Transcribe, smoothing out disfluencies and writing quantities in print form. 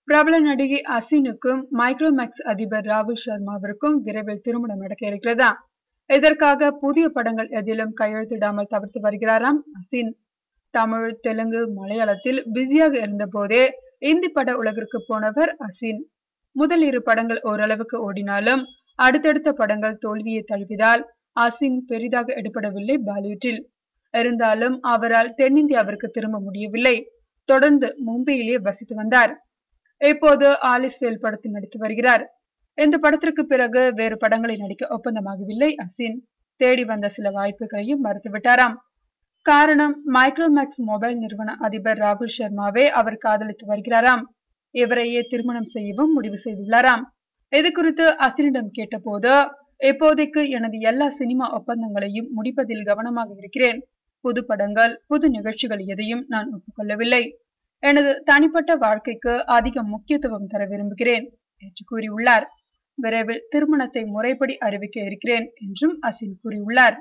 பிரபல நடிகை அசினுக்கும் மைக்ரோமேக்ஸ் அதிபர் ராகுல் சர்மாவிற்கும் விரைவில் திருமணம் நடக்க இருக்கிறதா? இதற்காக புதிய படங்கள் எதிலும் கையெழுத்திடாமல் தவிர்த்து வருகிறாராம் அசின். தமிழ், தெலுங்கு, மலையாளத்தில் பிஸியாக இருந்த போதே இந்தி பட உலகிற்கு போனவர் அசின். முதல் 2 படங்கள் ஓரளவுக்கு ஓடினாலும் அடுத்தடுத்த படங்கள் தோல்வியை தழுவியதால் அசின் பெரிதாக எடுபடவில்லை பாலிவுட்டில். இருந்தாலும் அவரால் தென்னிந்தியாவிற்கு திரும்ப முடியவில்லை. தொடர்ந்து மும்பையிலே வசித்து வந்தார். இப்போது ஆலிஸ் வேல் படத்தில் நடித்து வருகிறார். இந்த படத்திற்கு பிறகு வேறு படங்களை நடிக்க ஒப்பந்தமாகவில்லை அசின். தேடி வந்த சில வாய்ப்புகளையும் மறுத்துவிட்டாராம். காரணம், மைக்ரோமேக்ஸ் மொபைல் நிறுவன அதிபர் ராகுல் சர்மாவே அவர் காதலித்து வருகிறாராம். இவரையே திருமணம் செய்யவும் முடிவு செய்துள்ளாராம். இது குறித்து அசினிடம் கேட்டபோது, இப்போதைக்கு எனது எல்லா சினிமா ஒப்பந்தங்களையும் முடிப்பதில் கவனமாக இருக்கிறேன். புது படங்கள், புது நிகழ்ச்சிகள் எதையும் நான் ஒப்புக்கொள்ளவில்லை. எனது தனிப்பட்ட வாழ்க்கைக்கு அதிக முக்கியத்துவம் தர விரும்புகிறேன் என்று கூறியுள்ளார். விரைவில் திருமணத்தை முறைப்படி அறிவிக்க இருக்கிறேன் என்றும் அசின் கூறியுள்ளார்.